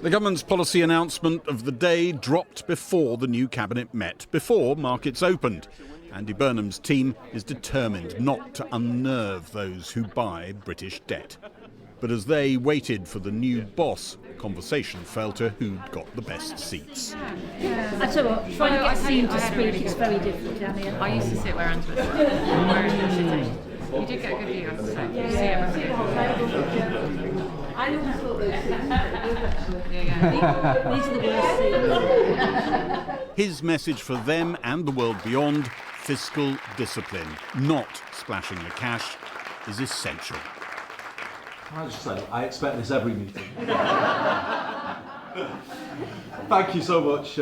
The government's policy announcement of the day dropped before the new cabinet met, before markets opened. Andy Burnham's team is determined not to unnerve those who buy British debt. But as they waited for the new boss, conversation fell to who'd got the best seats. I tell you what, trying to get seen to speak is very difficult down here. I used to sit where Angela sat. Where is she sitting? You did get a good view, I have to say. You see everything. I always thought those Yeah. these are the worst seats. His message for them and the world beyond, fiscal discipline, not splashing the cash, is essential. Can I just say, I expect this every meeting. Thank you so much,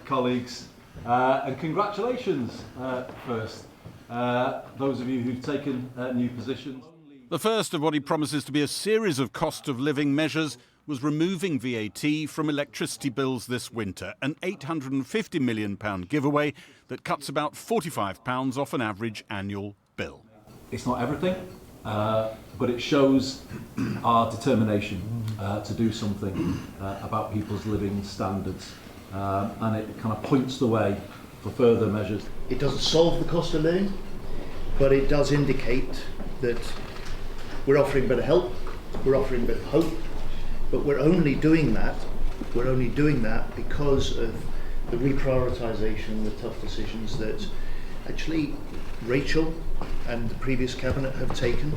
colleagues, and congratulations first, those of you who've taken new positions. The first of what he promises to be a series of cost of living measures was removing VAT from electricity bills this winter, an £850 million giveaway that cuts about £45 off an average annual bill. It's not everything, but it shows our determination to do something about people's living standards, and it kind of points the way for further measures. It doesn't solve the cost of living, but it does indicate that we're offering a bit of help, we're offering a bit of hope, but we're only doing that because of the reprioritisation, the tough decisions that actually Rachel and the previous cabinet have taken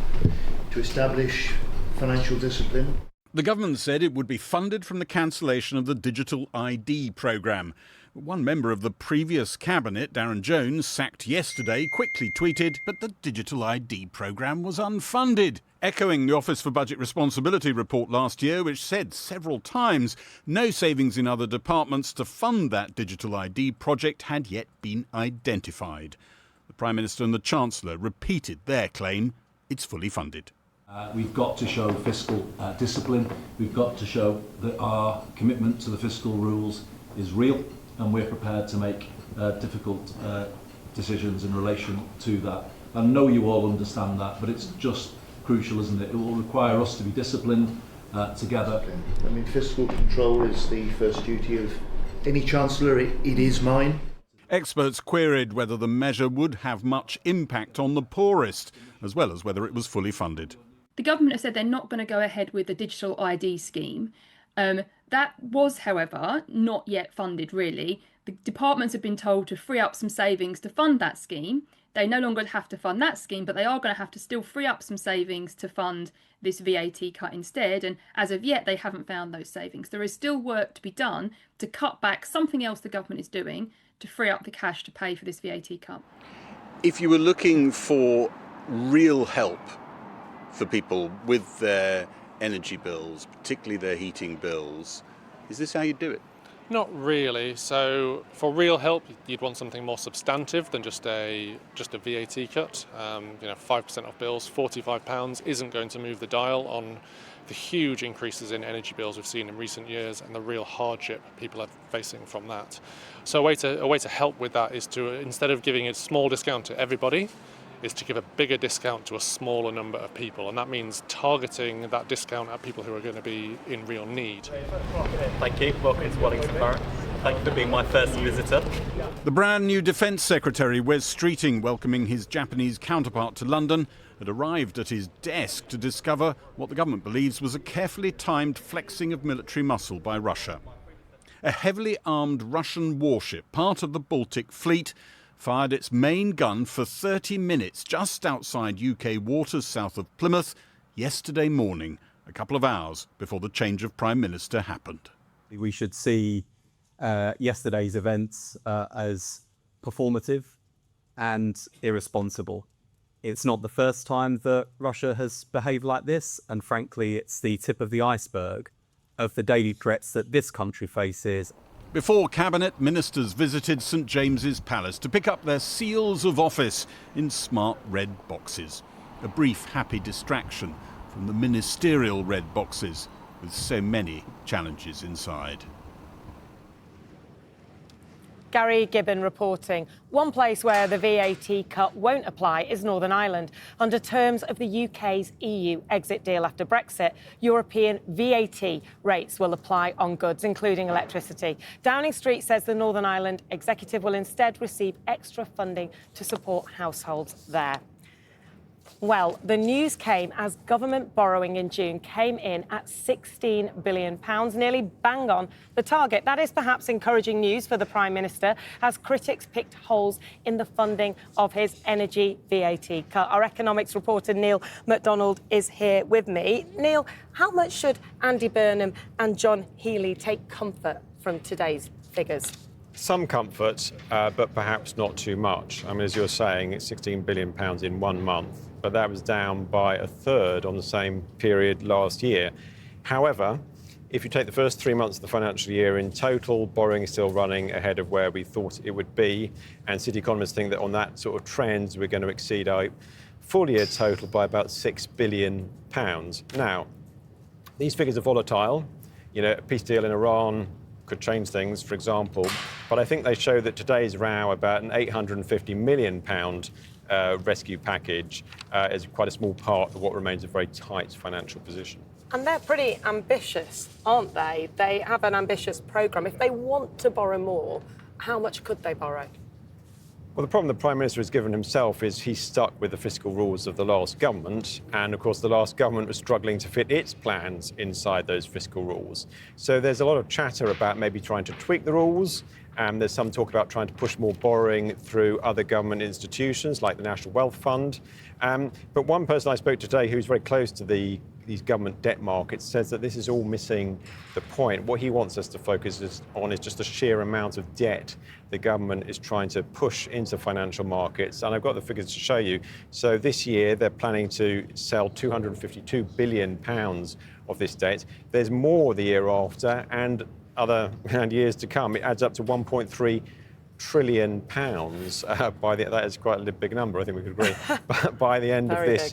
to establish financial discipline. The government said it would be funded from the cancellation of the digital ID programme. One member of the previous cabinet, Darren Jones, sacked yesterday, quickly tweeted, but the digital ID programme was unfunded, echoing the Office for Budget Responsibility report last year, which said several times no savings in other departments to fund that digital ID project had yet been identified. The Prime Minister and the Chancellor repeated their claim it's fully funded. We've got to show fiscal discipline. We've got to show that our commitment to the fiscal rules is real, and we're prepared to make difficult decisions in relation to that. I know you all understand that, but it's just crucial, isn't it? It will require us to be disciplined together. I mean, fiscal control is the first duty of any Chancellor. It is mine. Experts queried whether the measure would have much impact on the poorest, as well as whether it was fully funded. The government have said they're not going to go ahead with the digital ID scheme. That was, however, not yet funded, really. The departments have been told to free up some savings to fund that scheme. They no longer have to fund that scheme, but they are going to have to still free up some savings to fund this VAT cut instead. And as of yet, they haven't found those savings. There is still work to be done to cut back something else the government is doing to free up the cash to pay for this VAT cut. If you were looking for real help for people with their energy bills, particularly their heating bills, is this how you do it? Not really. So for real help, you'd want something more substantive than just a VAT cut. 5% off bills, £45 isn't going to move the dial on the huge increases in energy bills we've seen in recent years and the real hardship people are facing from that. So a way to help with that is to, instead of giving a small discount to everybody, is to give a bigger discount to a smaller number of people, and that means targeting that discount at people who are going to be in real need. Thank you. Welcome to Wellington Borough. Thank you for being my first visitor. The brand new Defence Secretary, Wes Streeting, welcoming his Japanese counterpart to London, had arrived at his desk to discover what the government believes was a carefully timed flexing of military muscle by Russia. A heavily armed Russian warship, part of the Baltic Fleet, fired its main gun for 30 minutes just outside UK waters south of Plymouth yesterday morning, a couple of hours before the change of Prime Minister happened. We should see yesterday's events as performative and irresponsible. It's not the first time that Russia has behaved like this, and frankly, it's the tip of the iceberg of the daily threats that this country faces. Before Cabinet, ministers visited St James's Palace to pick up their seals of office in smart red boxes. A brief, happy distraction from the ministerial red boxes with so many challenges inside. Gary Gibbon reporting. One place where the VAT cut won't apply is Northern Ireland. Under terms of the UK's EU exit deal after Brexit, European VAT rates will apply on goods, including electricity. Downing Street says the Northern Ireland executive will instead receive extra funding to support households there. Well, the news came as government borrowing in June came in at £16 billion, nearly bang on the target. That is perhaps encouraging news for the Prime Minister, as critics picked holes in the funding of his energy VAT cut. Our economics reporter Neil MacDonald is here with me. Neil, how much should Andy Burnham and John Healey take comfort from today's figures? Some comfort, but perhaps not too much. I mean, as you're saying, it's £16 billion in 1 month, but that was down by a third on the same period last year. However, if you take the first 3 months of the financial year in total, borrowing is still running ahead of where we thought it would be. And city economists think that on that sort of trend, we're going to exceed our full year total by about £6 billion. Now, these figures are volatile. You know, a peace deal in Iran could change things, for example, but I think they show that today's row about an £850 million rescue package is quite a small part of what remains a very tight financial position. And they're pretty ambitious, aren't they? They have an ambitious programme. If they want to borrow more, how much could they borrow? Well, the problem the Prime Minister has given himself is he's stuck with the fiscal rules of the last government. And of course, the last government was struggling to fit its plans inside those fiscal rules. So there's a lot of chatter about maybe trying to tweak the rules. There's some talk about trying to push more borrowing through other government institutions like the National Wealth Fund. But one person I spoke to today who's very close to these government debt markets says that this is all missing the point. What he wants us to focus on is just the sheer amount of debt the government is trying to push into financial markets. And I've got the figures to show you. So this year, they're planning to sell £252 billion of this debt. There's more the year after and years to come. It adds up to £1.3 trillion that is quite a big number, I think we could agree, by the end of this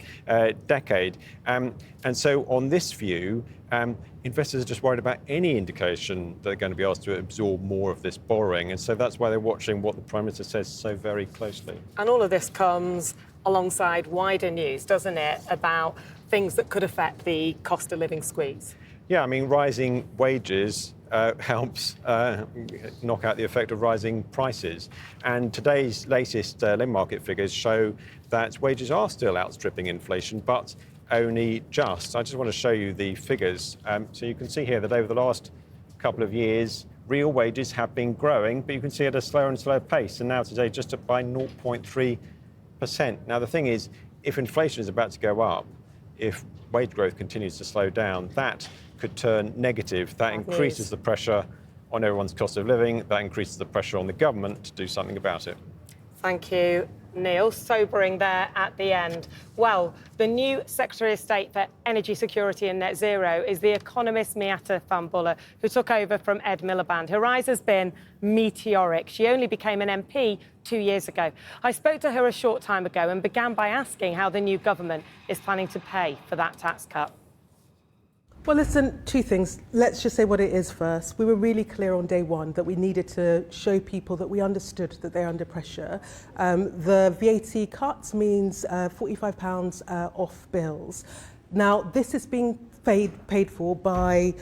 decade. And so on this view, investors are just worried about any indication they're going to be asked to absorb more of this borrowing. And so that's why they're watching what the Prime Minister says so very closely. And all of this comes alongside wider news, doesn't it, about things that could affect the cost of living squeeze? Yeah, I mean, rising wages helps knock out the effect of rising prices. And today's latest labour market figures show that wages are still outstripping inflation, but only just. I just want to show you the figures. So you can see here that over the last couple of years, real wages have been growing, but you can see at a slower and slower pace. And now today, just up by 0.3%. Now, the thing is, if inflation is about to go up, if wage growth continues to slow down, that could turn negative. That increases the pressure on everyone's cost of living. That increases the pressure on the government to do something about it. Thank you, Neil. Sobering there at the end. Well, the new Secretary of State for Energy Security and Net Zero is the economist Miatta Fahnbulleh, who took over from Ed Miliband. Her rise has been meteoric. She only became an MP 2 years ago. I spoke to her a short time ago and began by asking how the new government is planning to pay for that tax cut. Well, listen, two things. Let's just say what it is first. We were really clear on day one that we needed to show people that we understood that they're under pressure. The VAT cut means £45 off bills. Now, this is being paid for by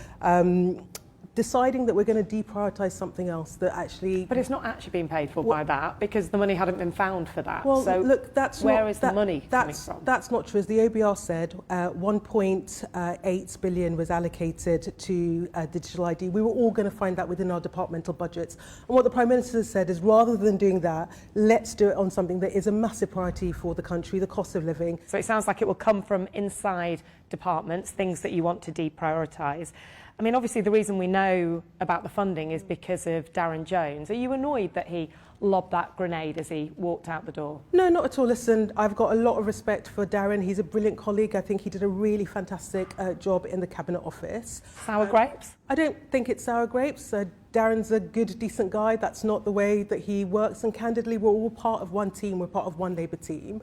deciding that we're going to deprioritise something else that actually... But it's not actually being paid for by that, because the money hadn't been found for that. Well, so look, where is the money coming from? That's not true. As the OBR said, 1.8 billion was allocated to digital ID. We were all going to find that within our departmental budgets. And what the Prime Minister has said is, rather than doing that, let's do it on something that is a massive priority for the country, the cost of living. So it sounds like it will come from inside departments, things that you want to deprioritise. I mean, obviously, the reason we know about the funding is because of Darren Jones. Are you annoyed that he lob that grenade as he walked out the door? No, not at all. Listen, I've got a lot of respect for Darren. He's a brilliant colleague. I think he did a really fantastic job in the Cabinet Office. Sour grapes? I don't think it's sour grapes. Darren's a good, decent guy. That's not the way that he works. And candidly, we're all part of one team. We're part of one Labour team.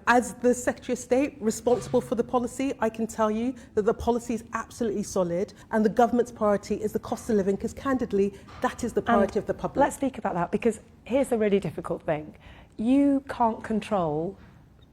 As the Secretary of State responsible for the policy, I can tell you that the policy is absolutely solid and the government's priority is the cost of living, because candidly, that is the priority of the public. Let's speak about that, because here's the really difficult thing. You can't control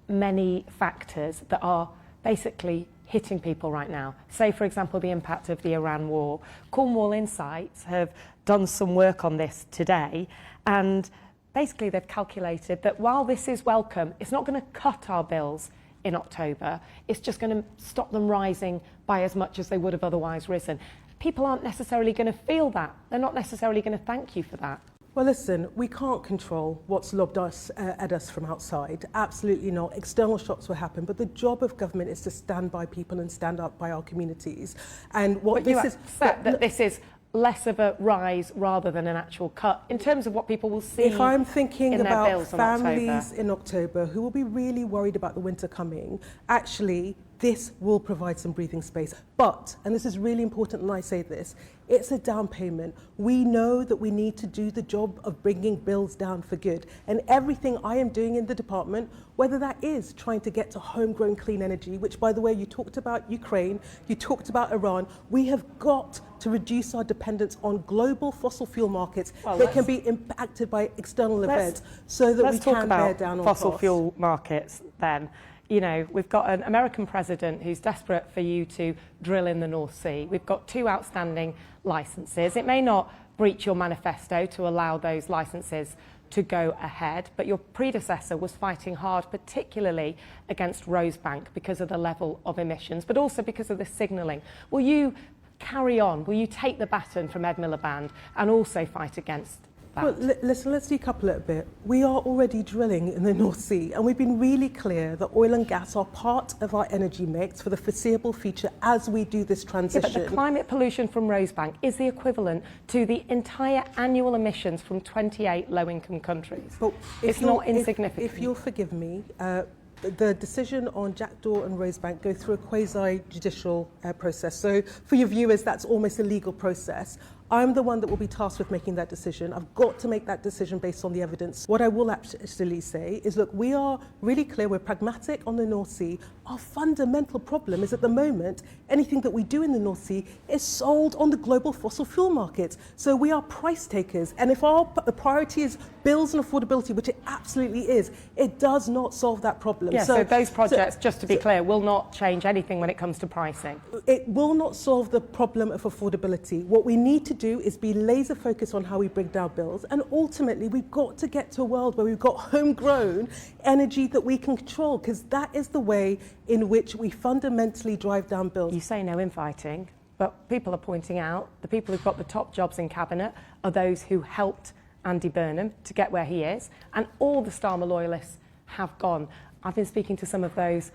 many factors that are basically hitting people right now. Say, for example, the impact of the Iran war. Cornwall Insights have done some work on this today, and basically they've calculated that while this is welcome, it's not going to cut our bills in October. It's just going to stop them rising by as much as they would have otherwise risen. People aren't necessarily going to feel that. They're not necessarily going to thank you for that. Well, listen, we can't control what's lobbed at us from outside. Absolutely not. External shocks will happen, but the job of government is to stand by people and stand up by our communities. And what but you accept that this is less of a rise rather than an actual cut in terms of what people will see. If I'm thinking about families in October who will be really worried about the winter coming, actually, this will provide some breathing space. But, and this is really important when I say this, it's a down payment. We know that we need to do the job of bringing bills down for good. And everything I am doing in the department, whether that is trying to get to homegrown clean energy, which, by the way, you talked about Ukraine, you talked about Iran, we have got to reduce our dependence on global fossil fuel markets that can be impacted by external events so that we can bear down on fossil fuel markets then. You know, we've got an American president who's desperate for you to drill in the North Sea. We've got 2 outstanding licences. It may not breach your manifesto to allow those licences to go ahead, but your predecessor was fighting hard, particularly against Rosebank because of the level of emissions, but also because of the signalling. Will you carry on? Will you take the baton from Ed Miliband and also fight against that? Well, listen, let's decouple it a bit. We are already drilling in the North Sea, and we've been really clear that oil and gas are part of our energy mix for the foreseeable future as we do this transition. Yeah, but the climate pollution from Rosebank is the equivalent to the entire annual emissions from 28 low-income countries. But it's not insignificant. If you'll forgive me, the decision on Jackdaw and Rosebank go through a quasi-judicial process. So for your viewers, that's almost a legal process. I'm the one that will be tasked with making that decision. I've got to make that decision based on the evidence. What I will actually say is, look, we are really clear, we're pragmatic on the North Sea. Our fundamental problem is at the moment, anything that we do in the North Sea is sold on the global fossil fuel markets. So we are price takers. And if the priority is bills and affordability, which it absolutely is, it does not solve that problem. Yeah, so those projects, just to be clear, will not change anything when it comes to pricing. It will not solve the problem of affordability. What we need to do is be laser focused on how we bring down bills, and ultimately we've got to get to a world where we've got homegrown energy that we can control, because that is the way in which we fundamentally drive down bills. You say no infighting, but people are pointing out the people who've got the top jobs in cabinet are those who helped Andy Burnham to get where he is, and all the Starmer loyalists have gone. I've been speaking to some of those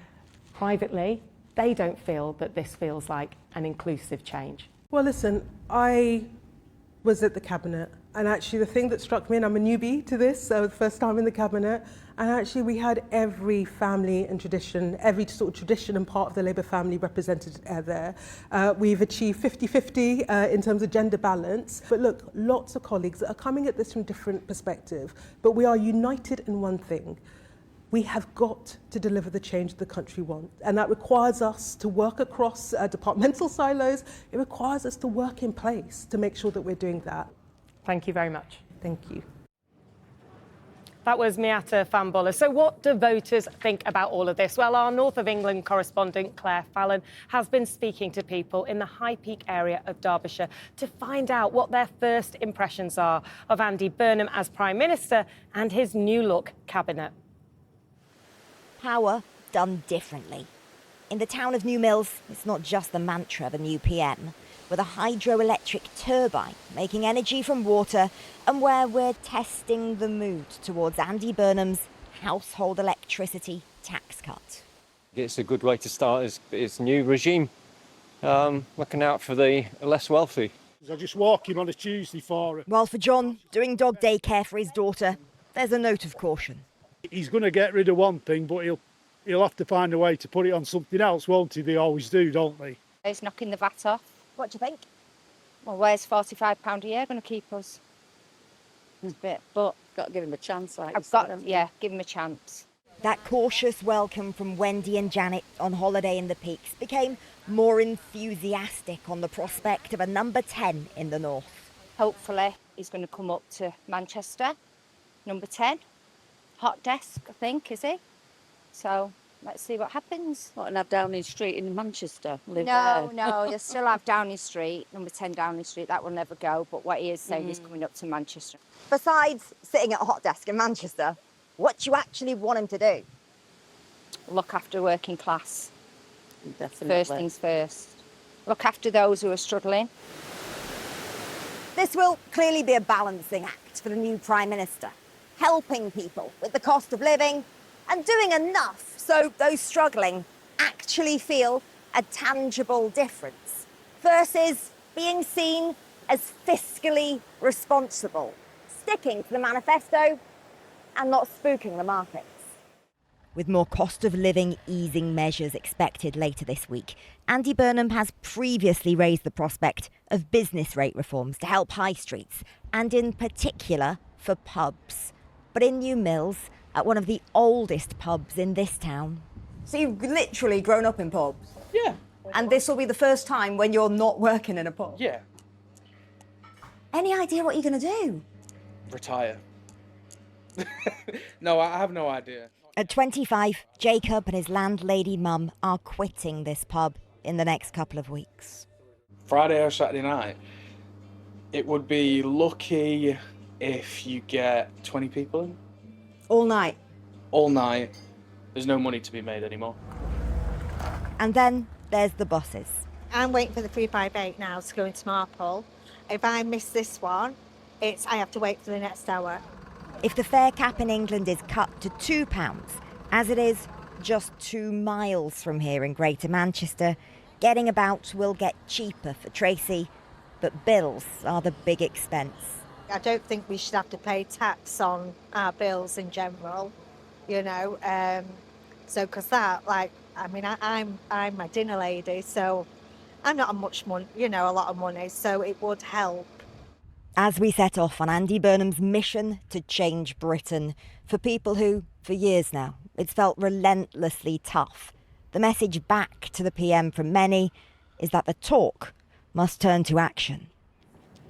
privately. They don't feel that this feels like an inclusive change. Well, listen, I was at the cabinet, and actually the thing that struck me, and I'm a newbie to this, so the first time in the cabinet, and actually we had every family and tradition, every sort of tradition and part of the Labour family represented there. We've achieved 50-50 in terms of gender balance. But look, lots of colleagues that are coming at this from different perspective, but we are united in one thing. We have got to deliver the change the country wants. And that requires us to work across departmental silos. It requires us to work in place to make sure that we're doing that. Thank you very much. Thank you. That was Miatta Fahnbulleh. So what do voters think about all of this? Well, our North of England correspondent, Claire Fallon, has been speaking to people in the High Peak area of Derbyshire to find out what their first impressions are of Andy Burnham as Prime Minister and his new-look cabinet. Power done differently. In the town of New Mills, it's not just the mantra of a new PM, with a hydroelectric turbine making energy from water, and where we're testing the mood towards Andy Burnham's household electricity tax cut. It's a good way to start his new regime, looking out for the less wealthy. I just walk him on a Tuesday for her. While for John, doing dog daycare for his daughter, there's a note of caution. He's going to get rid of one thing, but he'll have to find a way to put it on something else, won't he? They always do, don't they? He's knocking the VAT off. What do you think? Well, where's £45 a year going to keep us? It's a bit, but Got to give him a chance, like give him a chance. That cautious welcome from Wendy and Janet on holiday in the Peaks became more enthusiastic on the prospect of a number 10 in the north. Hopefully, he's going to come up to Manchester, number 10. Hot desk, I think, is he? So let's see what happens. What, and have Downing Street in Manchester? Live No, there? no, you'll still have Downing Street, number 10 Downing Street. That will never go. But what he is saying is coming up to Manchester. Besides sitting at a hot desk in Manchester, what do you actually want him to do? Look after working class. Definitely. First things first. Look after those who are struggling. This will clearly be a balancing act for the new Prime Minister, helping people with the cost of living and doing enough so those struggling actually feel a tangible difference versus being seen as fiscally responsible, sticking to the manifesto and not spooking the markets. With more cost of living easing measures expected later this week, Andy Burnham has previously raised the prospect of business rate reforms to help high streets, and in particular for pubs. But in New Mills, at one of the oldest pubs in this town. So you've literally grown up in pubs? Yeah. And this will be the first time when you're not working in a pub? Yeah. Any idea what you're going to do? Retire. No, I have no idea. At 25, Jacob and his landlady mum are quitting this pub in the next couple of weeks. Friday or Saturday night, it would be lucky if you get 20 people in. All night? All night. There's no money to be made anymore. And then there's the buses. I'm waiting for the 358 now to go into Marple. If I miss this one, I have to wait for the next hour. If the fare cap in England is cut to £2, as it is just 2 miles from here in Greater Manchester, getting about will get cheaper for Tracy, but bills are the big expense. I don't think we should have to pay tax on our bills in general, so because that, I'm a dinner lady, so I'm not much money, a lot of money, so it would help. As we set off on Andy Burnham's mission to change Britain for people who, for years now, it's felt relentlessly tough, the message back to the PM from many is that the talk must turn to action.